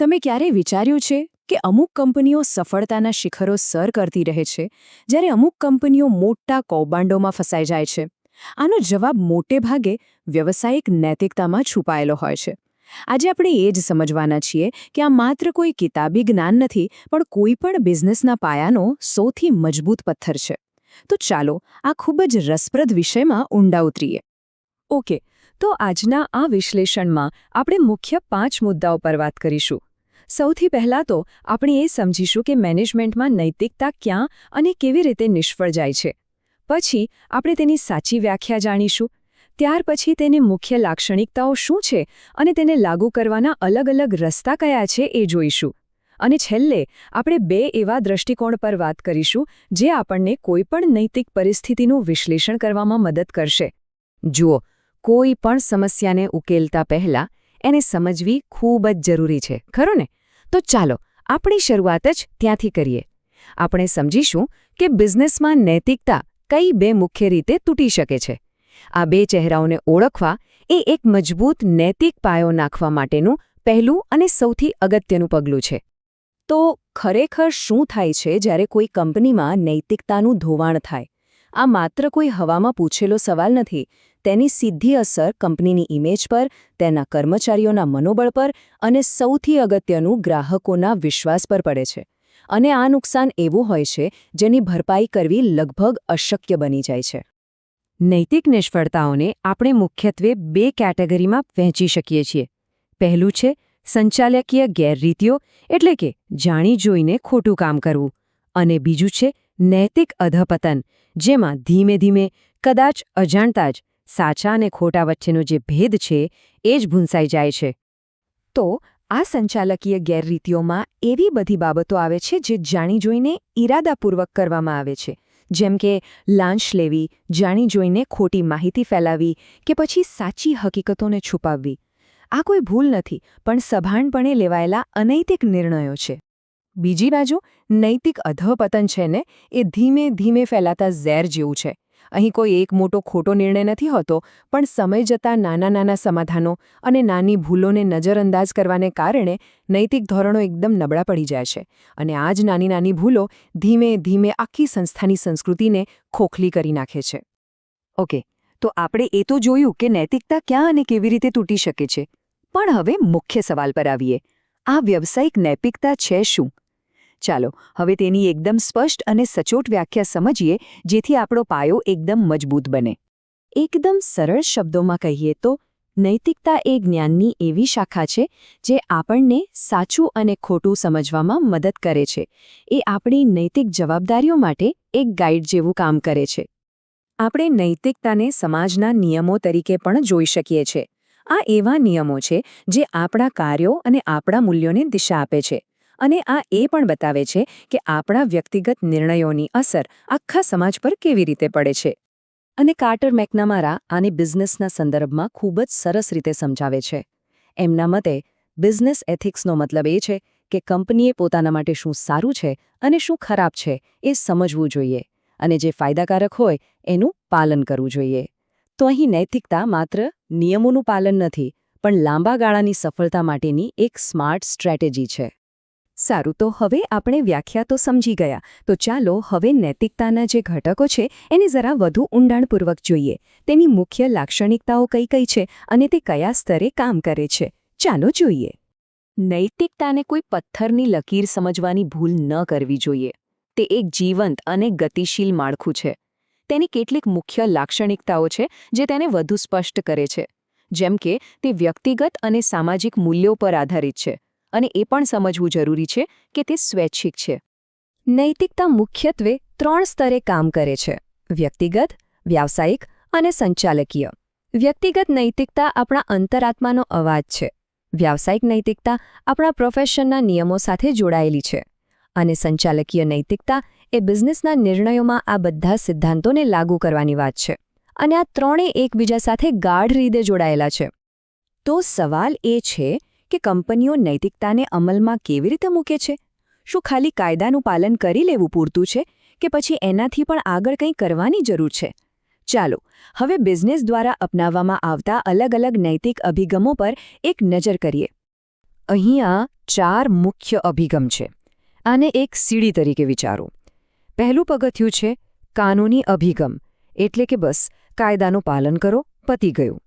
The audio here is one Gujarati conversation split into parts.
તમે ક્યારેય વિચાર્યું છે કે અમુક કંપનીઓ સફળતાના શિખરો સર કરતી રહે છે જ્યારે અમુક કંપનીઓ મોટા કૌભાંડોમાં ફસાઈ જાય છે? આનો જવાબ મોટે ભાગે વ્યવસાયિક નૈતિકતામાં છુપાયેલો હોય છે. આજે આપણે એ જ સમજવાના છીએ કે આ માત્ર કોઈ કિતાબી જ્ઞાન નથી, પણ કોઈ પણ બિઝનેસના પાયાનો સૌથી મજબૂત પથ્થર છે. તો ચાલો આ ખૂબ જ રસપ્રદ વિષયમાં ઊંડા ઉતરીએ. ઓકે, તો આજના આ વિશ્લેષણમાં આપણે મુખ્ય 5 મુદ્દાઓ પર વાત કરીશું. સૌથી પહેલાં તો આપણે એ સમજીશું કે મેનેજમેન્ટમાં નૈતિકતા ક્યાં અને કેવી રીતે નિષ્ફળ જાય છે. પછી આપણે તેની સાચી વ્યાખ્યા જાણીશું. ત્યાર પછી તેની મુખ્ય લાક્ષણિકતાઓ શું છે અને તેને લાગુ કરવાના અલગ-અલગ રસ્તા કયા છે એ જોઈશું. અને છેલ્લે આપણે 2 એવા દૃષ્ટિકોણ પર વાત કરીશું જે આપણને કોઈપણ નૈતિક પરિસ્થિતિનું વિશ્લેષણ કરવામાં મદદ કરશે. જુઓ, કોઈ પણ સમસ્યાને ઉકેલતા પહેલા એને સમજવી ખૂબ જ જરૂરી છે, ખરું ને? તો ચાલો આપણી શરૂઆત જ ત્યાંથી કરીએ. આપણે સમજીશું કે બિઝનેસમાં નૈતિકતા કઈ 2 મુખ્ય રીતે તૂટી શકે છે. આ 2 ચહેરાઓને ઓળખવા એ એક મજબૂત નૈતિક પાયો નાખવા માટેનું પહેલું અને સૌથી અગત્યનું પગલું છે. તો ખરેખર શું થાય છે જ્યારે કોઈ કંપનીમાં નૈતિકતાનું ધોવાણ થાય? આ માત્ર કોઈ હવામાં પૂછેલો સવાલ નથી. તેની સીધી અસર કંપનીની ઇમેજ પર, તેના કર્મચારીઓના મનોબળ પર અને સૌથી અગત્યનું ગ્રાહકોના વિશ્વાસ પર પડે છે. અને આ નુકસાન એવું હોય છે જેની ભરપાઈ કરવી લગભગ અશક્ય બની જાય છે. નૈતિક નિષ્ફળતાઓને આપણે મુખ્યત્વે 2 કેટેગરીમાં વહેંચી શકીએ છીએ. પહેલું છે સંચાલકીય ગેરરીતિઓ, એટલે કે જાણી જોઈને ખોટું કામ કરવું. અને બીજું છે નૈતિક અધપતન, જેમાં ધીમે ધીમે, કદાચ અજાણતા જ, સાચા અને ખોટા વચ્ચેનો જે ભેદ છે એ જ ભૂંસાઈ જાય છે. તો આ સંચાલકીય ગેરરીતિઓમાં એવી બધી બાબતો આવે છે જે જાણી જોઈને ઇરાદાપૂર્વક કરવામાં આવે છે. જેમ કે લાંચ લેવી, જાણી જોઈને ખોટી માહિતી ફેલાવી કે પછી સાચી હકીકતોને છુપાવવી. આ કોઈ ભૂલ નથી, પણ સભાનપણે લેવાયેલા અનૈતિક નિર્ણયો છે. બીજી બાજુ નૈતિક અધપતન છે ને, એ ધીમે ધીમે ફેલાતા ઝેર જેવું છે. અહીં કોઈ એક મોટો ખોટો નિર્ણય નથી હોતો, પણ સમય જતાં નાના સમાધાનો અને નાની ભૂલોને નજરઅંદાજ કરવાને કારણે નૈતિક ધોરણો એકદમ નબળા પડી જાય છે. અને આ જ નાની ભૂલો ધીમે ધીમે આખી સંસ્થાની સંસ્કૃતિને ખોખલી કરી નાખે છે. ઓકે, તો આપણે એ તો જોયું કે નૈતિકતા ક્યાં અને કેવી રીતે તૂટી શકે છે. પણ હવે મુખ્ય સવાલ પર આવીએ. આ વ્યવસાયિક નૈતિકતા છે શું? ચાલો હવે તેની એકદમ સ્પષ્ટ અને સચોટ વ્યાખ્યા સમજીએ, જેથી આપણો પાયો એકદમ મજબૂત બને. એકદમ સરળ શબ્દોમાં કહીએ તો નૈતિકતા એ જ્ઞાનની એવી શાખા છે જે આપણને સાચું અને ખોટું સમજવામાં મદદ કરે છે. એ આપણી નૈતિક જવાબદારીઓ માટે એક ગાઈડ જેવું કામ કરે છે. આપણે નૈતિકતાને સમાજના નિયમો તરીકે પણ જોઈ શકીએ છીએ. આ એવા નિયમો છે જે આપણા કાર્યો અને આપણા મૂલ્યોને દિશા આપે છે. અને આ એ પણ બતાવે છે કે આપણા વ્યક્તિગત નિર્ણયોની અસર આખા સમાજ પર કેવી રીતે પડે છે. અને કાર્ટર મેકનામારા આને બિઝનેસના સંદર્ભમાં ખૂબ જ સરસ રીતે સમજાવે છે. એમના મતે બિઝનેસ એથિક્સનો મતલબ એ છે કે કંપનીએ પોતાના માટે શું સારું છે અને શું ખરાબ છે એ સમજવું જોઈએ, અને જે ફાયદાકારક હોય એનું પાલન કરવું જોઈએ. તો અહીં નૈતિકતા માત્ર નિયમોનું પાલન નથી, પણ લાંબા ગાળાની સફળતા માટેની એક સ્માર્ટ સ્ટ્રેટેજી છે. સારું, તો હવે આપણે વ્યાખ્યા તો સમજી ગયા. તો ચાલો હવે નૈતિકતાના જે ઘટકો છે એને જરા વધુ ઊંડાણપૂર્વક જોઈએ. તેની મુખ્ય લાક્ષણિકતાઓ કઈ કઈ છે અને તે કયા સ્તરે કામ કરે છે. ચાલો જોઈએ. નૈતિકતાને કોઈ પથ્થરની લકીર સમજવાની ભૂલ ન કરવી જોઈએ. તે એક જીવંત અને ગતિશીલ માળખું છે. તેની કેટલીક મુખ્ય લાક્ષણિકતાઓ છે જે તેને વધુ સ્પષ્ટ કરે છે. જેમ કે તે વ્યક્તિગત અને સામાજિક મૂલ્યો પર આધારિત છે. અને એ પણ સમજવું જરૂરી છે કે તે સ્વૈચ્છિક છે. નૈતિકતા મુખ્યત્વે 3 સ્તરે કામ કરે છે: વ્યક્તિગત, વ્યાવસાયિક અને સંચાલકીય. વ્યક્તિગત નૈતિકતા આપણા અંતરાત્માનો અવાજ છે. વ્યાવસાયિક નૈતિકતા આપણા પ્રોફેશનના નિયમો સાથે જોડાયેલી છે. અને સંચાલકીય નૈતિકતા એ બિઝનેસના નિર્ણયોમાં આ બધા સિદ્ધાંતોને લાગુ કરવાની વાત છે. અને આ ત્રણેય એકબીજા સાથે ગાઢ રીતે જોડાયેલા છે. તો સવાલ એ છે કે કંપનીઓ નૈતિકતાને અમલમાં કેવી રીતે મૂકે છે? શું ખાલી કાયદાનું પાલન કરી લેવું પૂરતું છે કે પછી એનાથી પણ આગળ કંઈ કરવાની જરૂર છે? ચાલો હવે બિઝનેસ દ્વારા અપનાવવામાં આવતા અલગ-અલગ નૈતિક અભિગમો પર એક નજર કરીએ. અહીંયા 4 મુખ્ય અભિગમ છે. આને એક સીડી તરીકે વિચારો. પહેલું પગથિયું છે કાનૂની અભિગમ, એટલે કે બસ કાયદાનું પાલન કરો, પતી ગયું.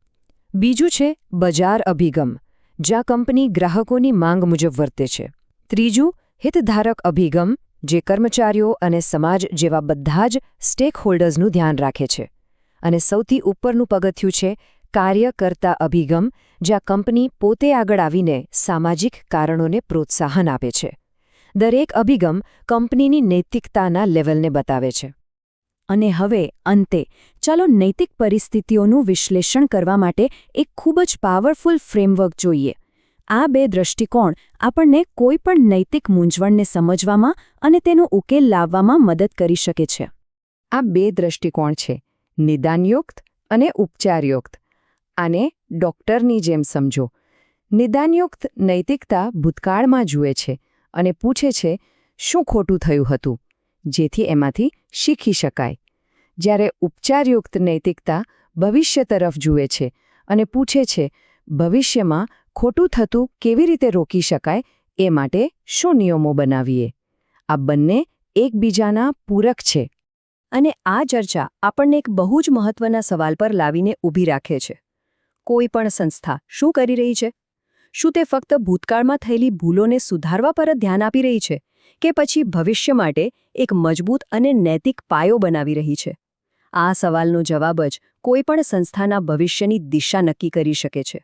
બીજું છે બજાર અભિગમ, જ્યાં કંપની ગ્રાહકોની માંગ મુજબ વર્તે છે. ત્રીજું હિતધારક અભિગમ, જે કર્મચારીઓ અને સમાજ જેવા બધા જ સ્ટેકહોલ્ડર્સનું ધ્યાન રાખે છે. અને સૌથી ઉપરનું પગથિયું છે કાર્યકર્તા અભિગમ, જ્યાં કંપની પોતે આગળ આવીને સામાજિક કારણોને પ્રોત્સાહન આપે છે. દરેક અભિગમ કંપનીની નૈતિકતાના લેવલને બતાવે છે. અને હવે અંતે ચાલો નૈતિક પરિસ્થિતિઓનું વિશ્લેષણ કરવા માટે એક ખૂબ જ પાવરફુલ ફ્રેમવર્ક જોઈએ. આ 2 દૃષ્ટિકોણ આપણને કોઈપણ નૈતિક મૂંઝવણને સમજવામાં અને તેનો ઉકેલ લાવવામાં મદદ કરી શકે છે. આ 2 દૃષ્ટિકોણ છે નિદાનયુક્ત અને ઉપચારયુક્ત. આને ડૉક્ટરની જેમ સમજો. નિદાનયુક્ત નૈતિકતા ભૂતકાળમાં જુએ છે અને પૂછે છે શું ખોટું થયું હતું, જેથી એમાંથી શીખી શકાય. જ્યારે ઉપચારયુક્ત નૈતિકતા ભવિષ્ય તરફ જુએ છે અને પૂછે છે ભવિષ્યમાં ખોટું થતું કેવી રીતે રોકી શકાય, એ માટે શું નિયમો બનાવીએ. આ બંને એકબીજાના પૂરક છે. અને આ ચર્ચા આપણને એક બહુ જ મહત્વના સવાલ પર લાવીને ઊભી રાખે છે. કોઈ પણ સંસ્થા શું કરી રહી છે? શું તે ફક્ત ભૂતકાળમાં થયેલી ભૂલોને સુધારવા પર જ ધ્યાન આપી રહી છે, કે પછી ભવિષ્ય માટે એક મજબૂત અને નૈતિક પાયો બનાવી રહી છે? આ સવાલનો જવાબ જ કોઈ પણ સંસ્થાના ભવિષ્યની દિશા નક્કી કરી શકે છે.